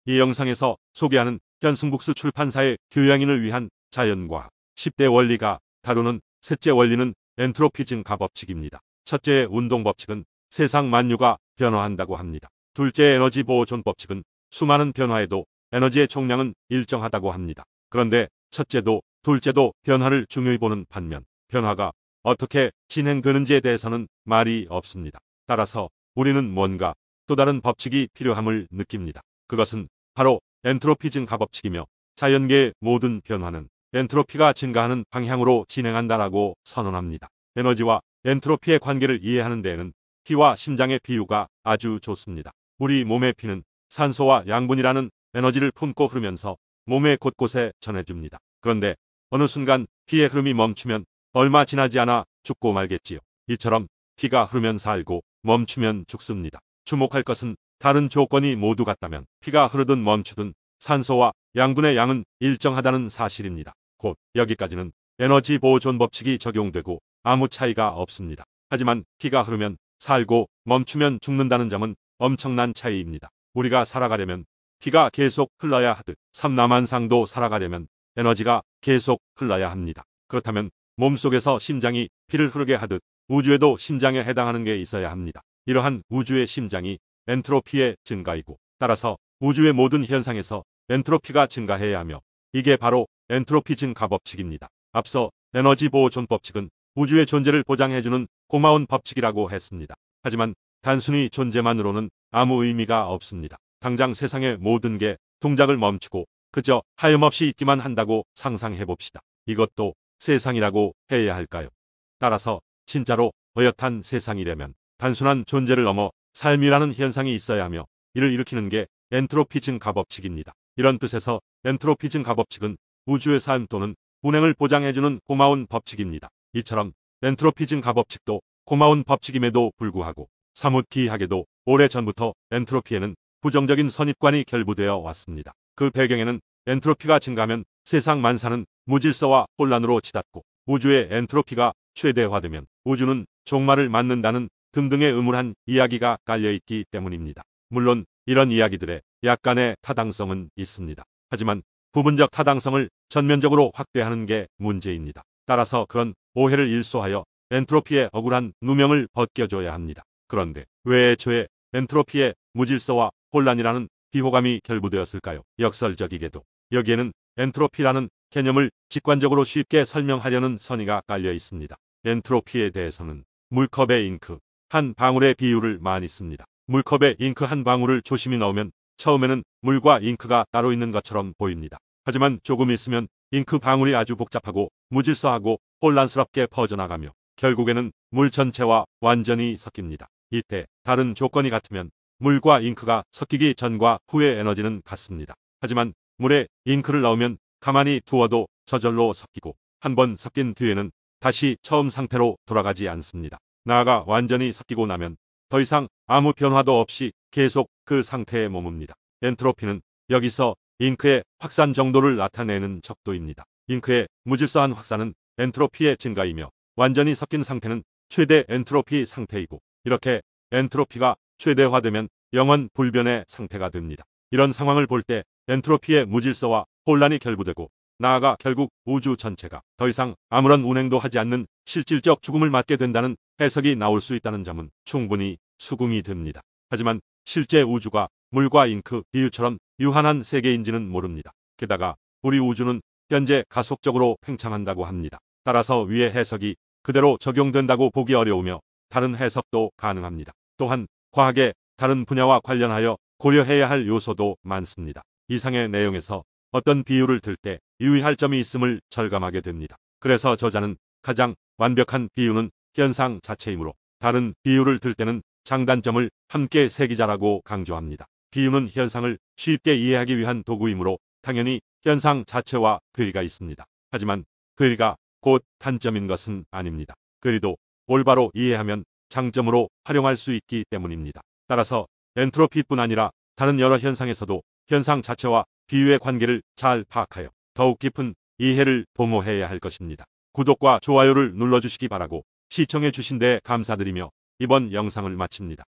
이 영상에서 소개하는 현승북스 출판사의 교양인을 위한 자연과학 10대 원리가 다루는 셋째 원리는 엔트로피 증가 법칙입니다. 첫째 운동 법칙은 세상 만유가 변화한다고 합니다. 둘째 에너지 보존 법칙은 수많은 변화에도 에너지의 총량은 일정하다고 합니다. 그런데 첫째도 둘째도 변화를 중요히 보는 반면 변화가 어떻게 진행되는지에 대해서는 말이 없습니다. 따라서 우리는 뭔가 또 다른 법칙이 필요함을 느낍니다. 그것은 바로 엔트로피 증가 법칙이며 자연계의 모든 변화는 엔트로피가 증가하는 방향으로 진행한다라고 선언합니다. 에너지와 엔트로피의 관계를 이해하는 데에는 피와 심장의 비유가 아주 좋습니다. 우리 몸의 피는 산소와 양분이라는 에너지를 품고 흐르면서 몸의 곳곳에 전해줍니다. 그런데 어느 순간 피의 흐름이 멈추면 얼마 지나지 않아 죽고 말겠지요. 이처럼 피가 흐르면 살고 멈추면 죽습니다. 주목할 것은 다른 조건이 모두 같다면 피가 흐르든 멈추든 산소와 양분의 양은 일정하다는 사실입니다. 곧 여기까지는 에너지 보존 법칙이 적용되고 아무 차이가 없습니다. 하지만 피가 흐르면 살고 멈추면 죽는다는 점은 엄청난 차이입니다. 우리가 살아가려면 피가 계속 흘러야 하듯 삼라만상도 살아가려면 에너지가 계속 흘러야 합니다. 그렇다면 몸속에서 심장이 피를 흐르게 하듯 우주에도 심장에 해당하는 게 있어야 합니다. 이러한 우주의 심장이 엔트로피의 증가이고 따라서 우주의 모든 현상에서 엔트로피가 증가해야 하며 이게 바로 엔트로피 증가 법칙입니다. 앞서 에너지 보존 법칙은 우주의 존재를 보장해주는 고마운 법칙이라고 했습니다. 하지만 단순히 존재만으로는 아무 의미가 없습니다. 당장 세상의 모든 게 동작을 멈추고 그저 하염없이 있기만 한다고 상상해봅시다. 이것도 세상이라고 해야 할까요? 따라서 진짜로 어엿한 세상이라면 단순한 존재를 넘어 삶이라는 현상이 있어야 하며 이를 일으키는 게 엔트로피 증가 법칙입니다. 이런 뜻에서 엔트로피 증가 법칙은 우주의 삶 또는 운행을 보장해주는 고마운 법칙입니다. 이처럼 엔트로피 증가 법칙도 고마운 법칙임에도 불구하고 사뭇 기이하게도 오래전부터 엔트로피에는 부정적인 선입관이 결부되어 왔습니다. 그 배경에는 엔트로피가 증가하면 세상 만사는 무질서와 혼란으로 치닫고 우주의 엔트로피가 최대화되면 우주는 종말을 맞는다는 등등의 음울한 이야기가 깔려있기 때문입니다. 물론 이런 이야기들의 약간의 타당성은 있습니다. 하지만 부분적 타당성을 전면적으로 확대하는 게 문제입니다. 따라서 그런 오해를 일소하여 엔트로피의 억울한 누명을 벗겨줘야 합니다. 그런데 왜 애초에 엔트로피의 무질서와 혼란이라는 비호감이 결부되었을까요? 역설적이게도 여기에는 엔트로피라는 개념을 직관적으로 쉽게 설명하려는 선의가 깔려 있습니다. 엔트로피에 대해서는 물컵의 잉크 한 방울의 비유를 많이 씁니다. 물컵에 잉크 한 방울을 조심히 넣으면 처음에는 물과 잉크가 따로 있는 것처럼 보입니다. 하지만 조금 있으면 잉크 방울이 아주 복잡하고 무질서하고 혼란스럽게 퍼져나가며 결국에는 물 전체와 완전히 섞입니다. 이때 다른 조건이 같으면 물과 잉크가 섞이기 전과 후의 에너지는 같습니다. 하지만 물에 잉크를 넣으면 가만히 두어도 저절로 섞이고 한번 섞인 뒤에는 다시 처음 상태로 돌아가지 않습니다. 나아가 완전히 섞이고 나면 더 이상 아무 변화도 없이 계속 그 상태에 머뭅니다. 엔트로피는 여기서 잉크의 확산 정도를 나타내는 척도입니다. 잉크의 무질서한 확산은 엔트로피의 증가이며 완전히 섞인 상태는 최대 엔트로피 상태이고 이렇게 엔트로피가 최대화되면 영원 불변의 상태가 됩니다. 이런 상황을 볼 때 엔트로피의 무질서와 혼란이 결부되고 나아가 결국 우주 전체가 더 이상 아무런 운행도 하지 않는 실질적 죽음을 맞게 된다는 해석이 나올 수 있다는 점은 충분히 수긍이 됩니다. 하지만 실제 우주가 물과 잉크 비유처럼 유한한 세계인지는 모릅니다. 게다가 우리 우주는 현재 가속적으로 팽창한다고 합니다. 따라서 위의 해석이 그대로 적용된다고 보기 어려우며 다른 해석도 가능합니다. 또한 과학의 다른 분야와 관련하여 고려해야 할 요소도 많습니다. 이상의 내용에서 어떤 비유를 들 때 유의할 점이 있음을 절감하게 됩니다. 그래서 저자는 가장 완벽한 비유는 현상 자체이므로 다른 비유를 들 때는 장단점을 함께 새기자라고 강조합니다. 비유는 현상을 쉽게 이해하기 위한 도구이므로 당연히 현상 자체와 괴리가 있습니다. 하지만 괴리가 곧 단점인 것은 아닙니다. 괴리도 올바로 이해하면 장점으로 활용할 수 있기 때문입니다. 따라서 엔트로피뿐 아니라 다른 여러 현상에서도 현상 자체와 비유의 관계를 잘 파악하여 더욱 깊은 이해를 도모해야 할 것입니다. 구독과 좋아요를 눌러주시기 바라고 시청해 주신 데 감사드리며 이번 영상을 마칩니다.